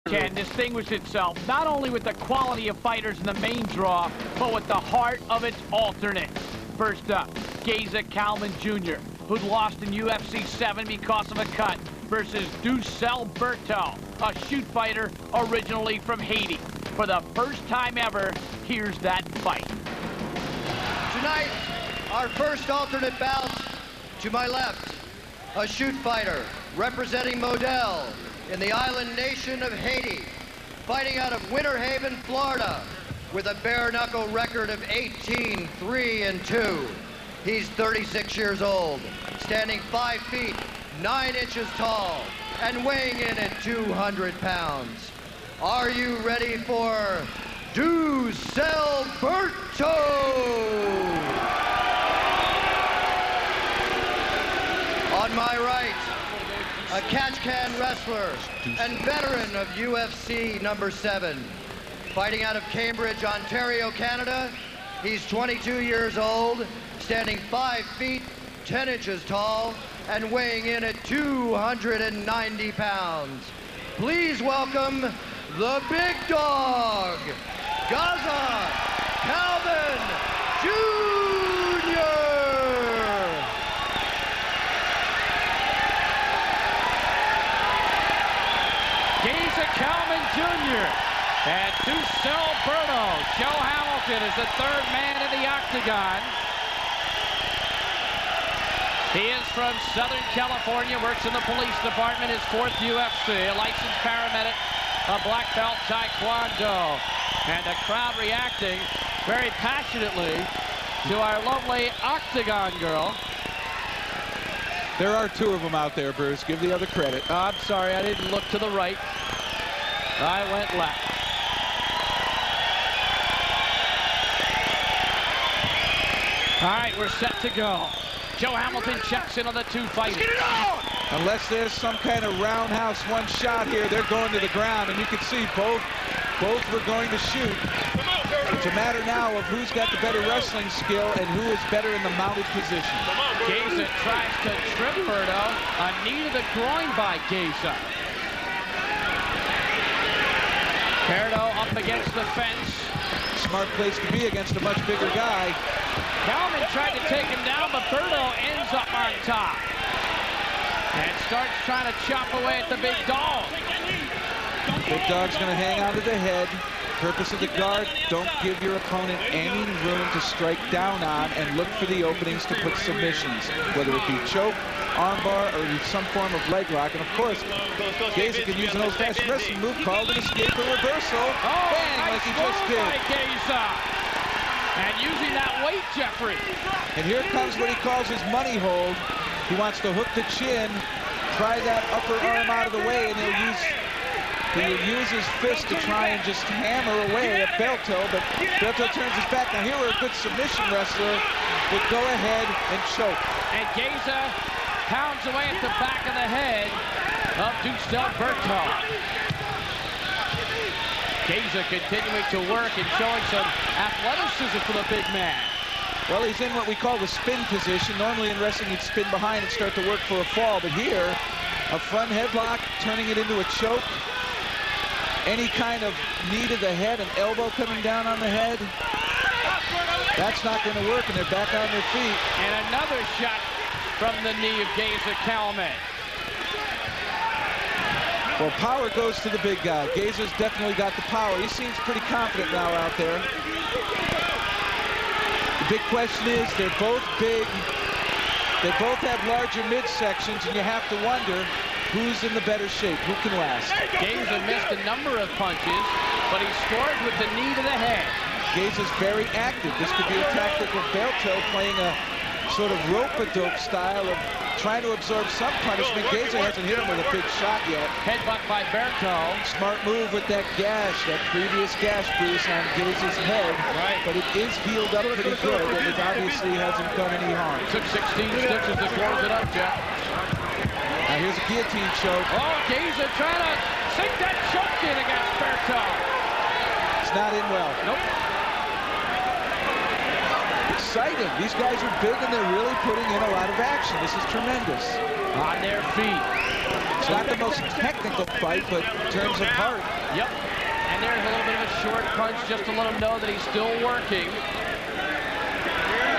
can distinguish itself not only with the quality of fighters in the main draw, but with the heart of its alternates. First up, Geza Kalman Jr., who'd lost in UFC 7 because of a cut, versus Ducel Berto, a shoot fighter originally from Haiti. For the first time ever, here's that fight. Tonight, our first alternate bout. To my left, a shoot fighter representing Model in the island nation of Haiti, fighting out of Winter Haven, Florida, with a bare-knuckle record of 18-3-2. He's 36 years old, standing 5 feet, 9 inches tall, and weighing in at 200 pounds. Are you ready for Ducel Berto? On my right, a catch-can wrestler and veteran of UFC number 7. Fighting out of Cambridge, Ontario, Canada, he's 22 years old, standing 5 feet, 10 inches tall, and weighing in at 290 pounds. Please welcome the big dog, Geza Kalman Jr. Geza Kalman Jr. and Ducel Berto. Joe Hamilton is the third man in the octagon. He is from Southern California, works in the police department, his 4th UFC, a licensed paramedic, a black belt taekwondo. And the crowd reacting very passionately to our lovely octagon girl. There are 2 of them out there, Bruce. Give the other credit. Oh, I'm sorry, I didn't look to the right. I went left. All right, we're set to go. Joe Hamilton checks in on the 2 fighters. Let's get it on! Unless there's some kind of roundhouse one shot here, they're going to the ground, and you can see both were going to shoot. It's a matter now of who's got the better wrestling skill and who is better in the mounted position. Geza tries to trip Berto. A knee to the groin by Geza. Berto up against the fence. Smart place to be against a much bigger guy. Kalman tried to take him down, but Berto ends up on top. And starts trying to chop away at the big dog. Big dog's going to hang on to the head. Purpose of the guard, don't give your opponent any room to strike down on, and look for the openings to put submissions, whether it be choke, armbar, or some form of leg lock. And of course, Geza can use an old-fashioned wrestling move called an escape or reversal. Oh, bang, like he just did. By Geza. And using that weight, Jeffrey. And here comes what he calls his money hold. He wants to hook the chin, pry that upper arm out of the way, and he'll use his fist to try and just hammer away at Berto, but Berto turns his back. Now here we're a good submission wrestler, but go ahead and choke. And Geza pounds away at the back of the head of Ducel Berto. Geza continuing to work and showing some athleticism for the big man. Well, he's in what we call the spin position. Normally in wrestling, he'd spin behind and start to work for a fall, but here, a front headlock, turning it into a choke. Any kind of knee to the head, an elbow coming down on the head. That's not going to work, and they're back on their feet. And another shot from the knee of Geza Kalman. Well, power goes to the big guy. Geza's definitely got the power. He seems pretty confident now out there. The big question is, they're both big. They both have larger midsections, and you have to wonder who's in the better shape, who can last. Geza missed a number of punches, but he scored with the knee to the head. Geza's very active. This could be a tactic of Berto playing a sort of rope-a-dope style of trying to absorb some punishment. Geza hasn't hit him with a big shot yet. Headbutt by Berto. Smart move with that gash, that previous gash, Bruce, on Geza's head. Right. But it is healed up pretty good, and it obviously hasn't done any harm. Took 16 stitches to close it up, Jeff. Now here's a guillotine choke. Oh, Geza trying to sink that choke in against Berto. It's not in well. Nope. Exciting. These guys are big and they're really putting in a lot of action. This is tremendous. On their feet. It's Not the most technical fight, but in terms of heart. Yep. And there's a little bit of a short punch just to let him know that he's still working.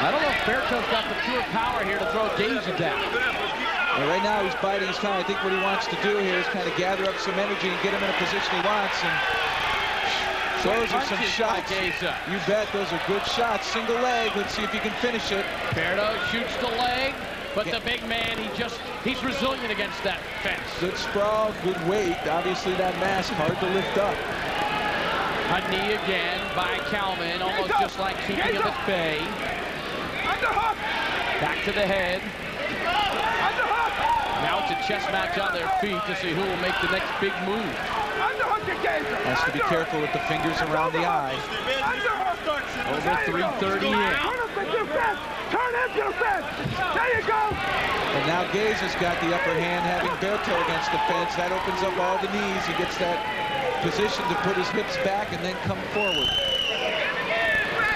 I don't know if Berto's got the pure power here to throw Geza down. Well, right now he's biding his time. I think what he wants to do here is kind of gather up some energy and get him in a position he wants. And those are some shots. You bet, those are good shots. Single leg. Let's see if he can finish it. Berto shoots the leg, but the big man, he's resilient against that fence. Good sprawl, good weight. Obviously that mass hard to lift up. A knee again by Kalman, almost just like keeping him at bay. Back to the head. Now it's a chess match on their feet to see who will make the next big move. Has to be careful with the fingers around the eye. Over 3:30 in. Turn into the fence. There you go. And now Geza's got the upper hand, having Berto against the fence. That opens up all the knees. He gets that position to put his hips back and then come forward.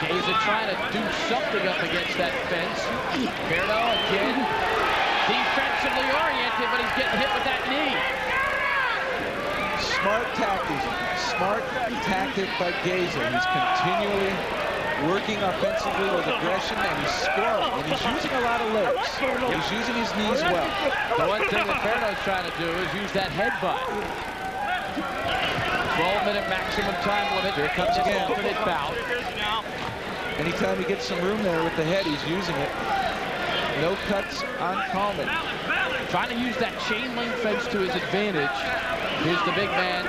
Geza trying to do something up against that fence. Berto again, defensively oriented, but he's getting hit with that knee. Smart tactic by Geza. He's continually working offensively with aggression, and he's scoring, and he's using a lot of legs. He's using his knees well. The one thing that Berto's trying to do is use that headbutt. 12-minute maximum time limit. Here it comes again. Alternate bout. Anytime he gets some room there with the head, he's using it. No cuts on Kalman. Trying to use that chain link fence to his advantage. Here's the big man,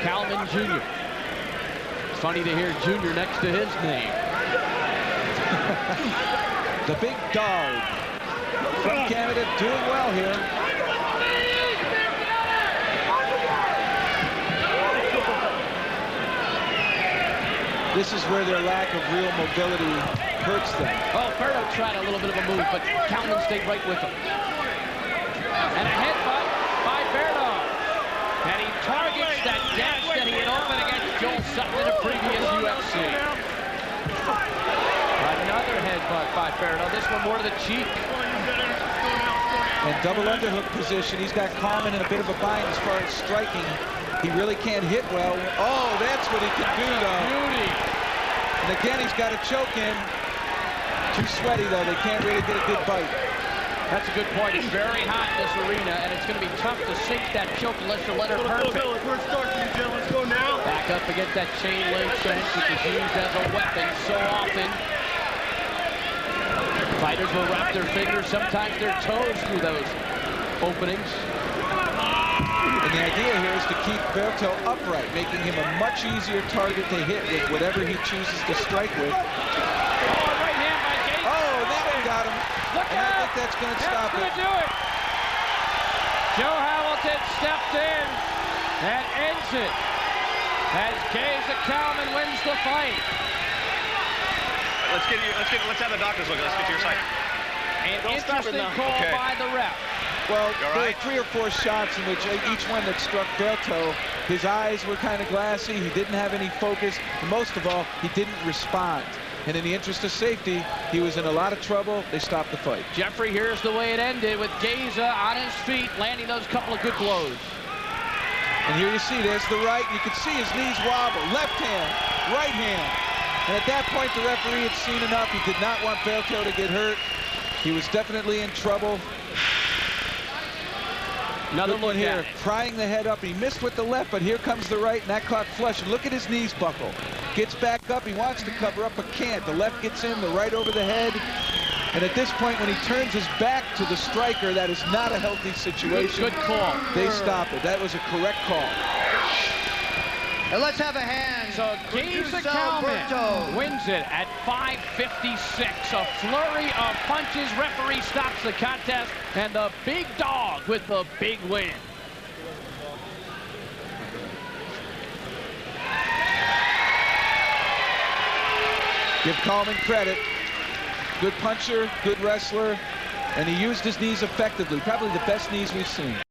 Kalman Jr. It's funny to hear Jr. next to his name. The big dog from Canada doing well here. This is where their lack of real mobility hurts them. Oh, Berto tried a little bit of a move, but Kalman stayed right with him. And a headbutt by Berto. And he targets that gash that he had opened against Joel Sutton in a previous UFC. Another headbutt by Berto, this one more to the cheek. And double underhook position. He's got Kalman in a bit of a bind as far as striking. He really can't hit well. Oh, that's what he can do, though. Beauty. And again, he's got a choke in. Too sweaty, though. They can't really get a good bite. That's a good point. It's very hot in this arena, and it's going to be tough to sink that choke unless you let her perfect. Let's go now. Back up against that chain link fence, which is used as a weapon so often. Fighters will wrap their fingers, sometimes their toes through those openings. And the idea here is to keep Berto upright, making him a much easier target to hit with whatever he chooses to strike with. Oh, right hand by Geza. Oh, that one got him. Look and out. I think that's going to stop it. That's going to do it. Joe Hamilton stepped in and ends it as Geza Kalman wins the fight. Let's have the doctors look. Let's get to your side. An interesting call by the ref. Well, there were 3 or 4 shots in which each one that struck Berto, his eyes were kind of glassy. He didn't have any focus. And most of all, he didn't respond. And in the interest of safety, he was in a lot of trouble. They stopped the fight. Jeffrey, here's the way it ended with Geza on his feet, landing those couple of good blows. And here you see, there's the right. You can see his knees wobble. Left hand, right hand. And at that point, the referee had seen enough. He did not want Berto to get hurt. He was definitely in trouble. Another one here, prying the head up. He missed with the left, but here comes the right, and that caught flush. And look at his knees buckle. Gets back up. He wants to cover up, but can't. The left gets in, the right over the head. And at this point, when he turns his back to the striker, that is not a healthy situation. Good call. They stop it. That was a correct call. And let's have a hand. So Geza Kalman wins it at 5:56. A flurry of punches. Referee stops the contest, and the big dog with the big win. Give Kalman credit. Good puncher, good wrestler, and he used his knees effectively. Probably the best knees we've seen.